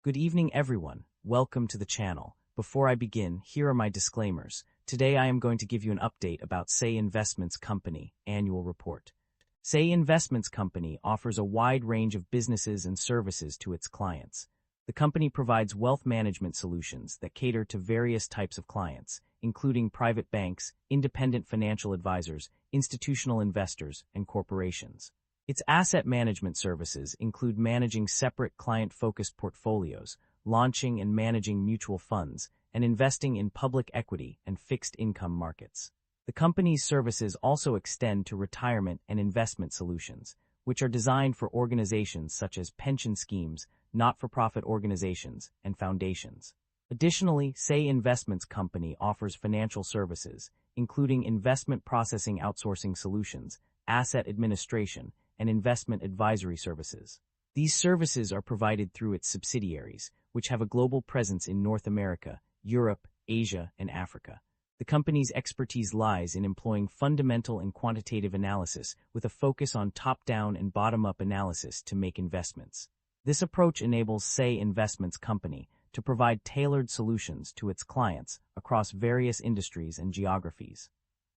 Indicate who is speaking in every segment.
Speaker 1: Good evening, everyone. Welcome to the channel. Before I begin, here are my disclaimers. Today I am going to give you an update about Sei Investments Company annual report. Sei Investments Company offers a wide range of businesses and services to its clients. The company provides wealth management solutions that cater to various types of clients, including private banks, independent financial advisors, institutional investors, and corporations. Its asset management services include managing separate client-focused portfolios, launching and managing mutual funds, and investing in public equity and fixed income markets. The company's services also extend to retirement and investment solutions, which are designed for organizations such as pension schemes, not-for-profit organizations, and foundations. Additionally, Sei Investments Company offers financial services, including investment processing outsourcing solutions, asset administration, and investment advisory services. These services are provided through its subsidiaries, which have a global presence in North America, Europe, Asia, and Africa. The company's expertise lies in employing fundamental and quantitative analysis with a focus on top-down and bottom-up analysis to make investments. This approach enables Sei Investments Company to provide tailored solutions to its clients across various industries and geographies.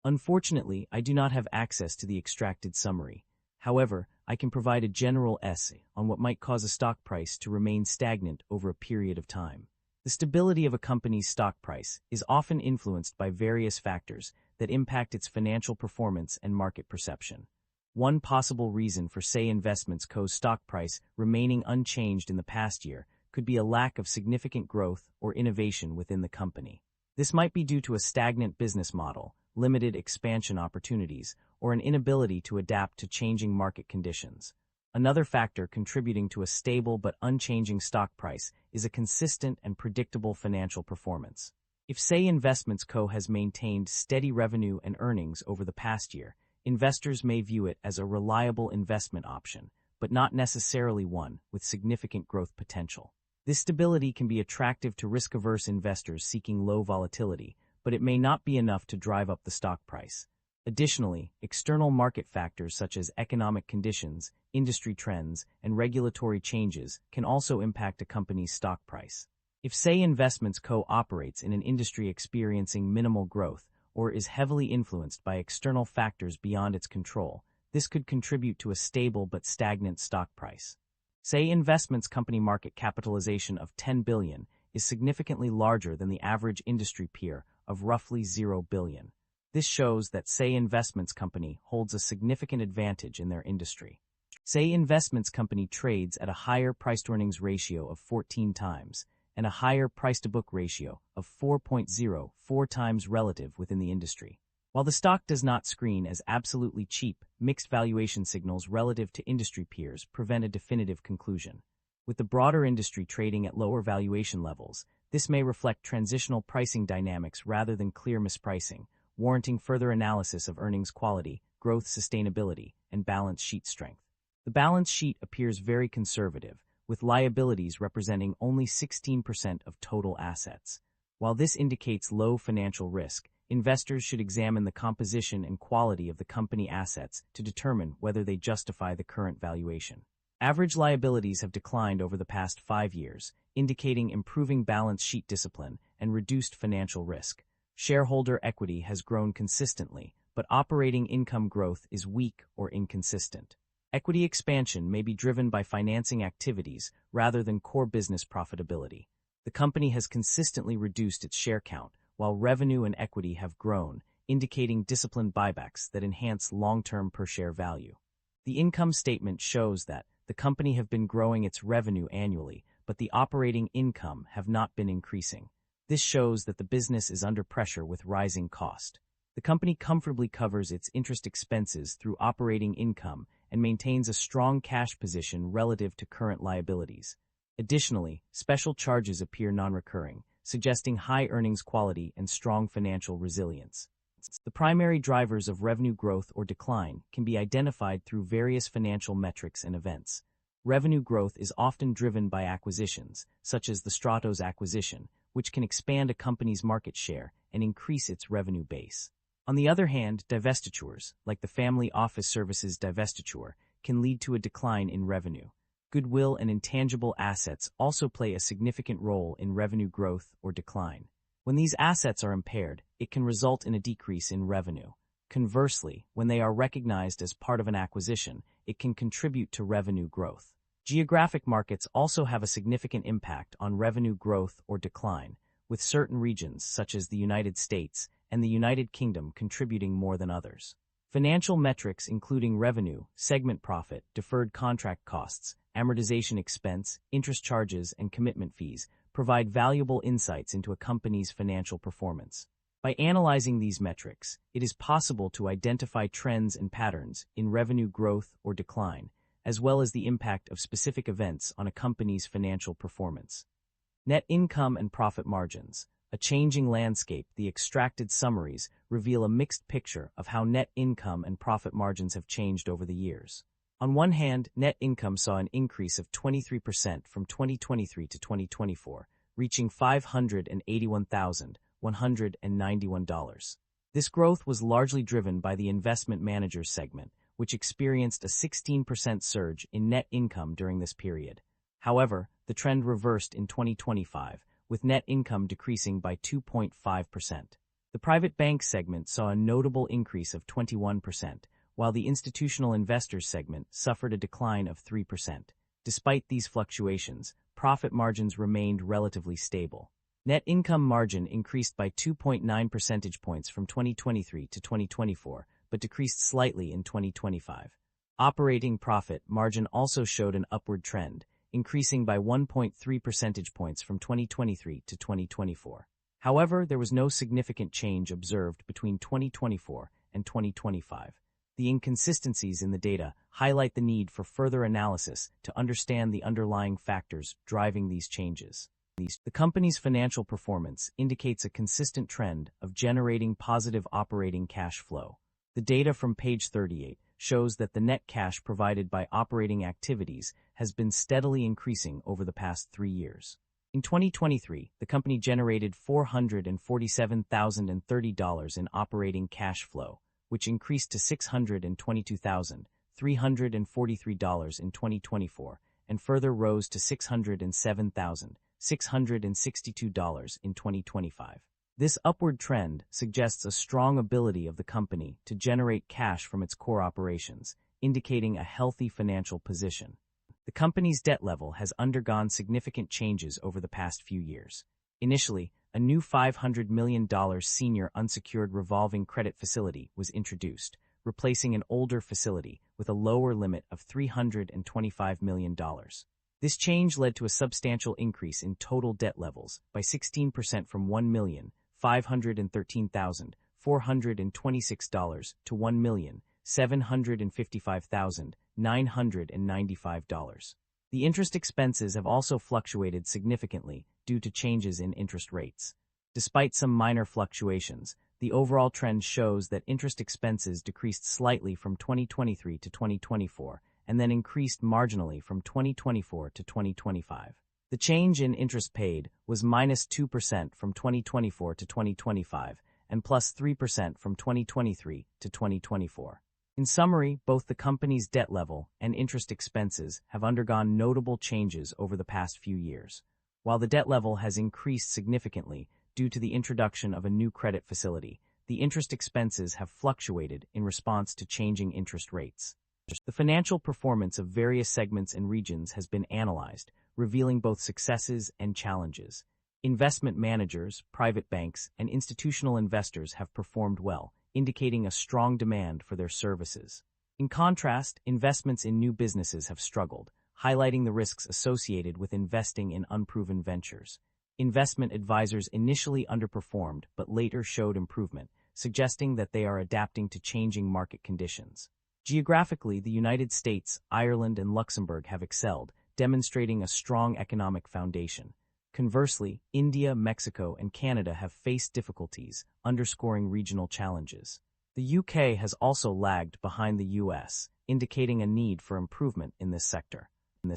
Speaker 1: Unfortunately, I do not have access to the extracted summary. However, I can provide a general essay on what might cause a stock price to remain stagnant over a period of time. The stability of a company's stock price is often influenced by various factors that impact its financial performance and market perception. One possible reason for Sei Investments Co.'s stock price remaining unchanged in the past year could be a lack of significant growth or innovation within the company. This might be due to a stagnant business model, limited expansion opportunities, or an inability to adapt to changing market conditions. Another factor contributing to a stable but unchanging stock price is a consistent and predictable financial performance. If Sei Investments Co. has maintained steady revenue and earnings over the past year, investors may view it as a reliable investment option, but not necessarily one with significant growth potential. This stability can be attractive to risk-averse investors seeking low volatility, but it may not be enough to drive up the stock price. Additionally, external market factors such as economic conditions, industry trends, and regulatory changes can also impact a company's stock price. If Sei Investments Co. operates in an industry experiencing minimal growth or is heavily influenced by external factors beyond its control, this could contribute to a stable but stagnant stock price. Sei Investments Company market capitalization of $10 billion is significantly larger than the average industry peer of roughly $0 billion. This shows that Sei Investments Company holds a significant advantage in their industry. Sei Investments Company trades at a higher price-to-earnings ratio of 14 times and a higher price-to-book ratio of 4.04 times relative within the industry. While the stock does not screen as absolutely cheap, mixed valuation signals relative to industry peers prevent a definitive conclusion. With the broader industry trading at lower valuation levels, this may reflect transitional pricing dynamics rather than clear mispricing, warranting further analysis of earnings quality, growth sustainability, and balance sheet strength. The balance sheet appears very conservative, with liabilities representing only 16% of total assets. While this indicates low financial risk, investors should examine the composition and quality of the company assets to determine whether they justify the current valuation. Average liabilities have declined over the past 5 years, indicating improving balance sheet discipline and reduced financial risk. Shareholder equity has grown consistently, but operating income growth is weak or inconsistent. Equity expansion may be driven by financing activities rather than core business profitability. The company has consistently reduced its share count, while revenue and equity have grown, indicating disciplined buybacks that enhance long-term per-share value. The income statement shows that the company have been growing its revenue annually, but the operating income have not been increasing. This shows that the business is under pressure with rising cost. The company comfortably covers its interest expenses through operating income and maintains a strong cash position relative to current liabilities. Additionally, special charges appear non-recurring, suggesting high earnings quality and strong financial resilience. The primary drivers of revenue growth or decline can be identified through various financial metrics and events. Revenue growth is often driven by acquisitions, such as the Stratos acquisition, which can expand a company's market share and increase its revenue base. On the other hand, divestitures, like the Family Office Services divestiture, can lead to a decline in revenue. Goodwill and intangible assets also play a significant role in revenue growth or decline. When these assets are impaired, it can result in a decrease in revenue. Conversely, when they are recognized as part of an acquisition, it can contribute to revenue growth. Geographic markets also have a significant impact on revenue growth or decline, with certain regions such as the United States and the United Kingdom contributing more than others. Financial metrics including revenue, segment profit, deferred contract costs, amortization expense, interest charges, and commitment fees provide valuable insights into a company's financial performance. By analyzing these metrics, it is possible to identify trends and patterns in revenue growth or decline, as well as the impact of specific events on a company's financial performance. Net income and profit margins. A changing landscape, the extracted summaries reveal a mixed picture of how net income and profit margins have changed over the years. On one hand, net income saw an increase of 23% from 2023 to 2024, reaching $581,191. This growth was largely driven by the investment managers segment, which experienced a 16% surge in net income during this period. However, the trend reversed in 2025, with net income decreasing by 2.5%. The private bank segment saw a notable increase of 21%, while the institutional investors segment suffered a decline of 3%. Despite these fluctuations, profit margins remained relatively stable. Net income margin increased by 2.9 percentage points from 2023 to 2024, but decreased slightly in 2025. Operating profit margin also showed an upward trend, increasing by 1.3 percentage points from 2023 to 2024. However, there was no significant change observed between 2024 and 2025. The inconsistencies in the data highlight the need for further analysis to understand the underlying factors driving these changes. The company's financial performance indicates a consistent trend of generating positive operating cash flow. The data from page 38 shows that the net cash provided by operating activities has been steadily increasing over the past 3 years. In 2023, the company generated $447,030 in operating cash flow, which increased to $622,343 in 2024, and further rose to $607,662 in 2025. This upward trend suggests a strong ability of the company to generate cash from its core operations, indicating a healthy financial position. The company's debt level has undergone significant changes over the past few years. Initially, a new $500 million senior unsecured revolving credit facility was introduced, replacing an older facility with a lower limit of $325 million. This change led to a substantial increase in total debt levels by 16% from $1,513,426 to $1,755,995. The interest expenses have also fluctuated significantly due to changes in interest rates. Despite some minor fluctuations, the overall trend shows that interest expenses decreased slightly from 2023 to 2024 and then increased marginally from 2024 to 2025. The change in interest paid was -2% from 2024 to 2025 and +3% from 2023 to 2024. In summary, both the company's debt level and interest expenses have undergone notable changes over the past few years. While the debt level has increased significantly due to the introduction of a new credit facility, the interest expenses have fluctuated in response to changing interest rates. The financial performance of various segments and regions has been analyzed, revealing both successes and challenges. Investment managers, private banks, and institutional investors have performed well, indicating a strong demand for their services. In contrast, investments in new businesses have struggled, highlighting the risks associated with investing in unproven ventures. Investment advisors initially underperformed but later showed improvement, suggesting that they are adapting to changing market conditions. Geographically, the United States, Ireland, and Luxembourg have excelled, demonstrating a strong economic foundation. Conversely, India, Mexico, and Canada have faced difficulties, underscoring regional challenges. The UK has also lagged behind the US, indicating a need for improvement in this sector.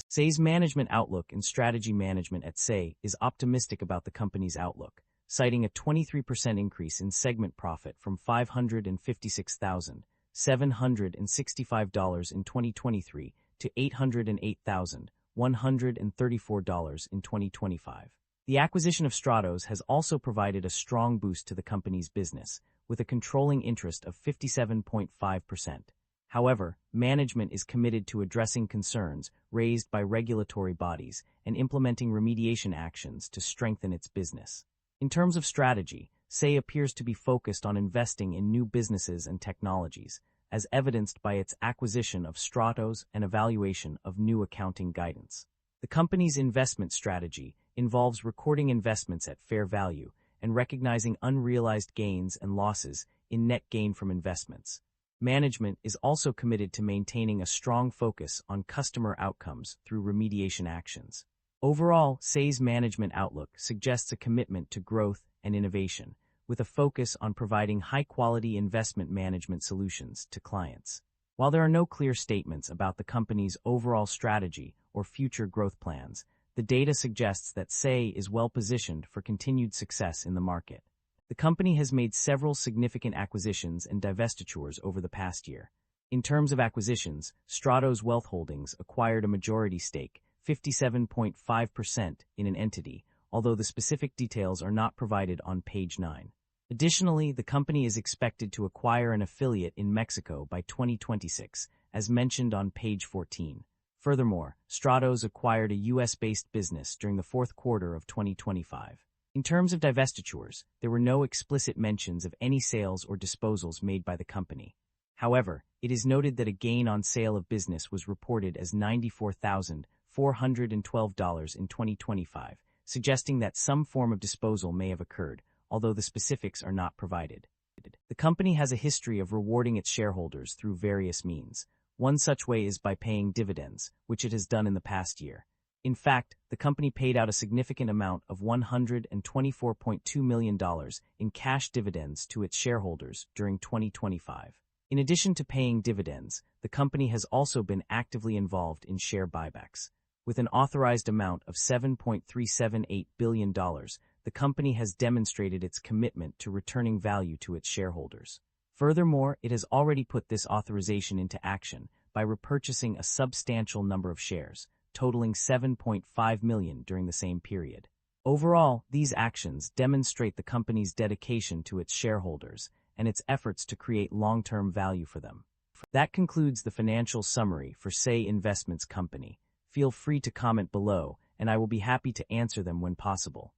Speaker 1: Sei's management outlook and strategy management at Sei is optimistic about the company's outlook, citing a 23% increase in segment profit from $556,765 in 2023 to $808,100 $134 in 2025. The acquisition of Stratos has also provided a strong boost to the company's business, with a controlling interest of 57.5%. However, management is committed to addressing concerns raised by regulatory bodies and implementing remediation actions to strengthen its business. In terms of strategy, Sei appears to be focused on investing in new businesses and technologies, as evidenced by its acquisition of Stratos and evaluation of new accounting guidance. The company's investment strategy involves recording investments at fair value and recognizing unrealized gains and losses in net gain from investments. Management is also committed to maintaining a strong focus on customer outcomes through remediation actions. Overall, Sei's management outlook suggests a commitment to growth and innovation, with a focus on providing high-quality investment management solutions to clients. While there are no clear statements about the company's overall strategy or future growth plans, the data suggests that Sei is well-positioned for continued success in the market. The company has made several significant acquisitions and divestitures over the past year. In terms of acquisitions, Stratos Wealth Holdings acquired a majority stake, 57.5%, in an entity, although the specific details are not provided on page 9. Additionally, the company is expected to acquire an affiliate in Mexico by 2026, as mentioned on page 14. Furthermore, Stratos acquired a U.S.-based business during the fourth quarter of 2025. In terms of divestitures, there were no explicit mentions of any sales or disposals made by the company. However, it is noted that a gain on sale of business was reported as $94,412 in 2025, suggesting that some form of disposal may have occurred, although the specifics are not provided. The company has a history of rewarding its shareholders through various means. One such way is by paying dividends, which it has done in the past year. In fact, the company paid out a significant amount of $124.2 million in cash dividends to its shareholders during 2025. In addition to paying dividends, the company has also been actively involved in share buybacks. With an authorized amount of $7.378 billion, the company has demonstrated its commitment to returning value to its shareholders. Furthermore, it has already put this authorization into action by repurchasing a substantial number of shares, totaling 7.5 million during the same period. Overall, these actions demonstrate the company's dedication to its shareholders and its efforts to create long-term value for them. That concludes the financial summary for Sei Investments Company. Feel free to comment below, and I will be happy to answer them when possible.